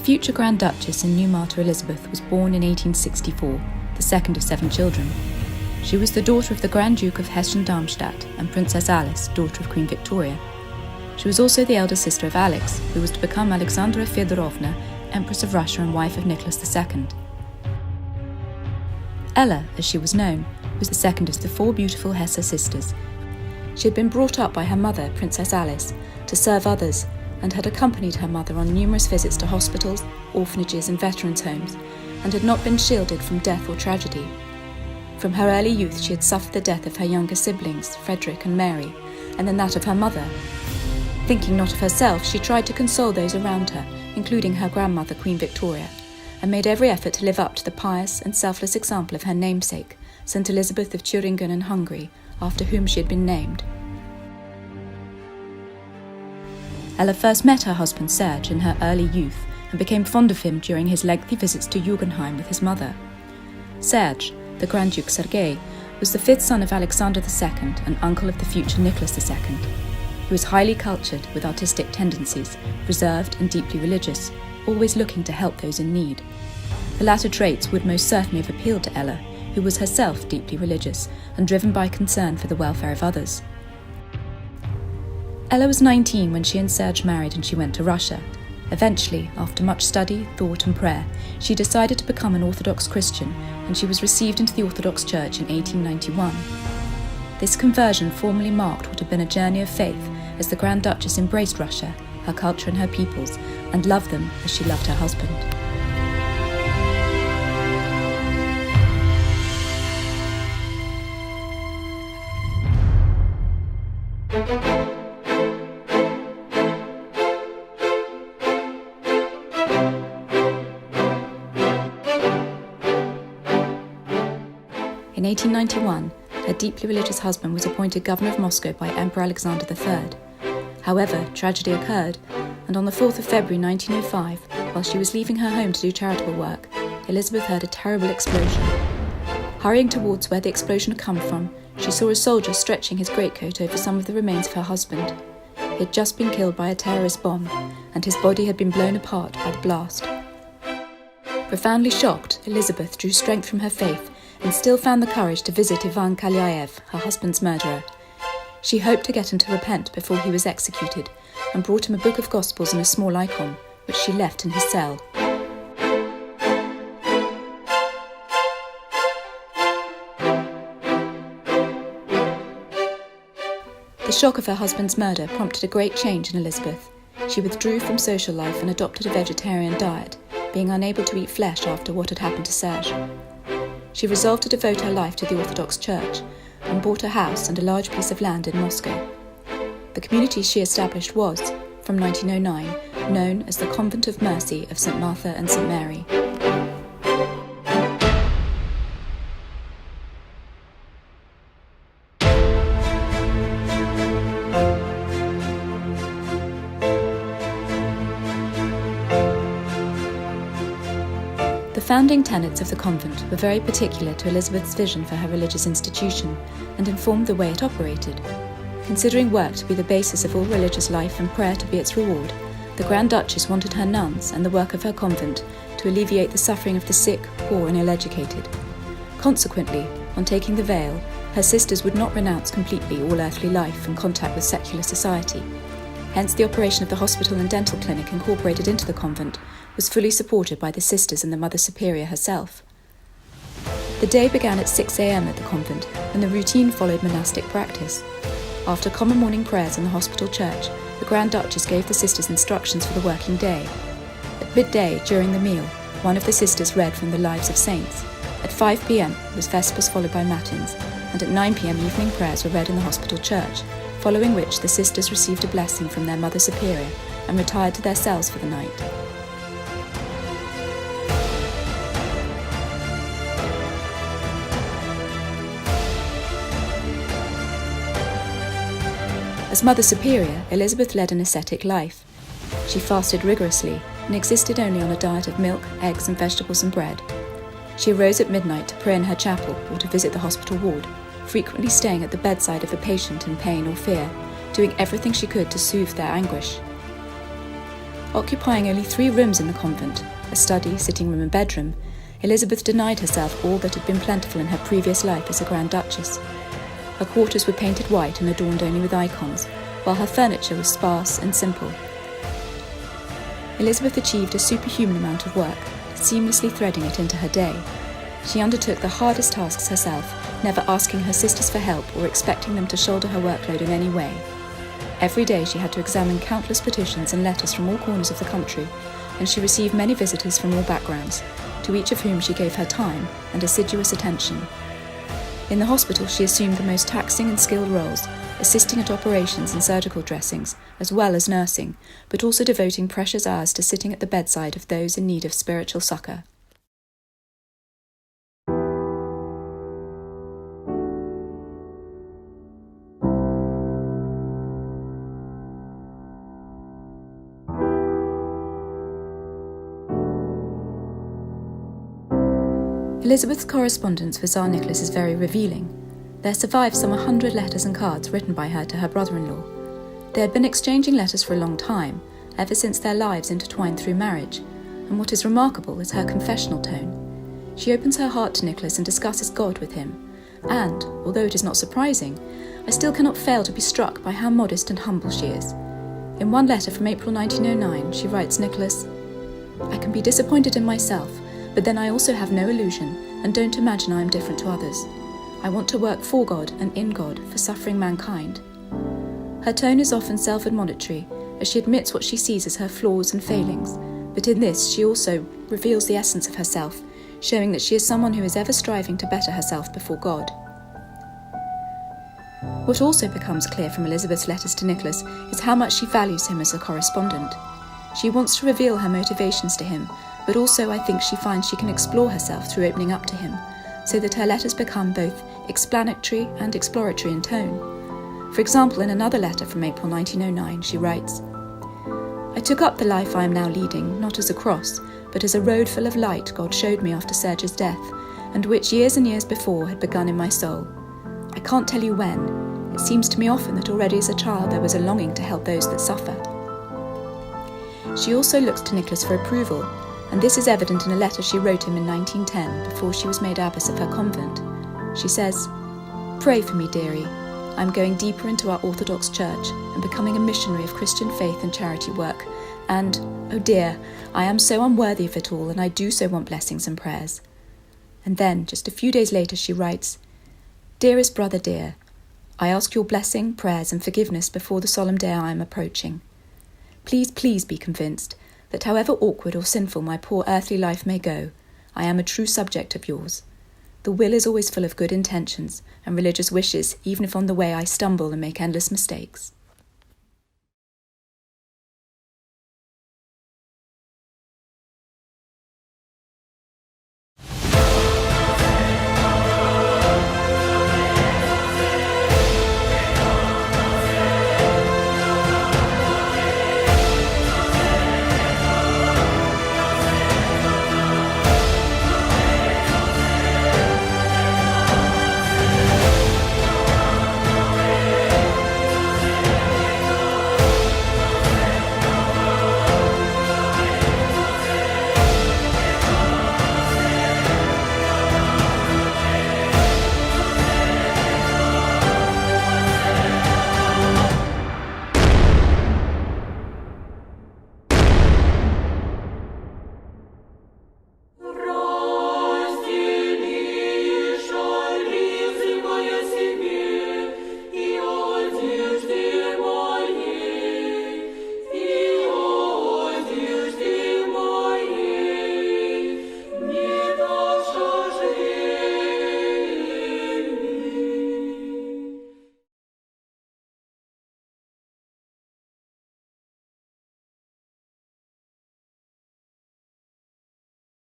future Grand Duchess and new martyr Elizabeth was born in 1864, the second of 7 children. She was the daughter of the Grand Duke of Hessen-Darmstadt and Princess Alice, daughter of Queen Victoria. She was also the elder sister of Alex, who was to become Alexandra Feodorovna, Empress of Russia and wife of Nicholas II. Ella, as she was known, was the second of the 4 beautiful Hesse sisters. She had been brought up by her mother, Princess Alice, to serve others, and had accompanied her mother on numerous visits to hospitals, orphanages and veterans' homes, and had not been shielded from death or tragedy. From her early youth she had suffered the death of her younger siblings, Frederick and Mary, and then that of her mother. Thinking not of herself, she tried to console those around her, including her grandmother, Queen Victoria, and made every effort to live up to the pious and selfless example of her namesake, St. Elizabeth of Thuringen in Hungary, after whom she had been named. Ella first met her husband Serge in her early youth and became fond of him during his lengthy visits to Jugendheim with his mother. Serge, the Grand Duke Sergei, was the 5th son of Alexander II and uncle of the future Nicholas II. He was highly cultured with artistic tendencies, reserved and deeply religious, always looking to help those in need. The latter traits would most certainly have appealed to Ella, who was herself deeply religious and driven by concern for the welfare of others. Ella was 19 when she and Serge married and she went to Russia. Eventually, after much study, thought and prayer, she decided to become an Orthodox Christian, and she was received into the Orthodox Church in 1891. This conversion formally marked what had been a journey of faith as the Grand Duchess embraced Russia, her culture and her peoples, and loved them as she loved her husband. In 1891, her deeply religious husband was appointed governor of Moscow by Emperor Alexander III. However, tragedy occurred, and on the 4th of February 1905, while she was leaving her home to do charitable work, Elizabeth heard a terrible explosion. Hurrying towards where the explosion had come from, she saw a soldier stretching his greatcoat over some of the remains of her husband. He had just been killed by a terrorist bomb, and his body had been blown apart by the blast. Profoundly shocked, Elizabeth drew strength from her faith and still found the courage to visit Ivan Kalyaev, her husband's murderer. She hoped to get him to repent before he was executed, and brought him a book of Gospels and a small icon, which she left in his cell. The shock of her husband's murder prompted a great change in Elizabeth. She withdrew from social life and adopted a vegetarian diet, being unable to eat flesh after what had happened to Serge. She resolved to devote her life to the Orthodox Church and bought a house and a large piece of land in Moscow. The community she established was, from 1909, known as the Convent of Mercy of St. Martha and St. Mary. The founding tenets of the convent were very particular to Elizabeth's vision for her religious institution and informed the way it operated. Considering work to be the basis of all religious life and prayer to be its reward, the Grand Duchess wanted her nuns and the work of her convent to alleviate the suffering of the sick, poor and ill-educated. Consequently, on taking the veil, her sisters would not renounce completely all earthly life and contact with secular society. Hence the operation of the hospital and dental clinic incorporated into the convent was fully supported by the sisters and the Mother Superior herself. The day began at 6 a.m. at the convent, and the routine followed monastic practice. After common morning prayers in the hospital church, the Grand Duchess gave the sisters instructions for the working day. At midday, during the meal, one of the sisters read from the Lives of Saints. At 5 p.m. was Vespers followed by Matins, and at 9 p.m. evening prayers were read in the hospital church, following which the sisters received a blessing from their Mother Superior and retired to their cells for the night. As Mother Superior, Elizabeth led an ascetic life. She fasted rigorously and existed only on a diet of milk, eggs and vegetables and bread. She arose at midnight to pray in her chapel or to visit the hospital ward, frequently staying at the bedside of a patient in pain or fear, doing everything she could to soothe their anguish. Occupying only 3 rooms in the convent, a study, sitting room and bedroom, Elizabeth denied herself all that had been plentiful in her previous life as a Grand Duchess. Her quarters were painted white and adorned only with icons, while her furniture was sparse and simple. Elizabeth achieved a superhuman amount of work, seamlessly threading it into her day. She undertook the hardest tasks herself, never asking her sisters for help or expecting them to shoulder her workload in any way. Every day she had to examine countless petitions and letters from all corners of the country, and she received many visitors from all backgrounds, to each of whom she gave her time and assiduous attention. In the hospital she assumed the most taxing and skilled roles, assisting at operations and surgical dressings, as well as nursing, but also devoting precious hours to sitting at the bedside of those in need of spiritual succour. Elizabeth's correspondence with Tsar Nicholas is very revealing. There survive some 100 letters and cards written by her to her brother-in-law. They had been exchanging letters for a long time, ever since their lives intertwined through marriage, and what is remarkable is her confessional tone. She opens her heart to Nicholas and discusses God with him, and, although it is not surprising, I still cannot fail to be struck by how modest and humble she is. In one letter from April 1909, she writes Nicholas, "I can be disappointed in myself, but then I also have no illusion and don't imagine I am different to others. I want to work for God and in God for suffering mankind." Her tone is often self-admonitory, as she admits what she sees as her flaws and failings, but in this she also reveals the essence of herself, showing that she is someone who is ever striving to better herself before God. What also becomes clear from Elizabeth's letters to Nicholas is how much she values him as a correspondent. She wants to reveal her motivations to him, but also I think she finds she can explore herself through opening up to him, so that her letters become both explanatory and exploratory in tone. For example, in another letter from April 1909, she writes, "I took up the life I am now leading, not as a cross, but as a road full of light God showed me after Serge's death, and which years and years before had begun in my soul. I can't tell you when. It seems to me often that already as a child there was a longing to help those that suffer." She also looks to Nicholas for approval, and this is evident in a letter she wrote him in 1910 before she was made abbess of her convent. She says, "Pray for me, dearie. I am going deeper into our Orthodox Church and becoming a missionary of Christian faith and charity work, and, oh dear, I am so unworthy of it all, and I do so want blessings and prayers." And then, just a few days later, she writes, "Dearest brother dear, I ask your blessing, prayers and forgiveness before the solemn day I am approaching. Please, please be convinced that however awkward or sinful my poor earthly life may go, I am a true subject of yours. The will is always full of good intentions and religious wishes, even if on the way I stumble and make endless mistakes."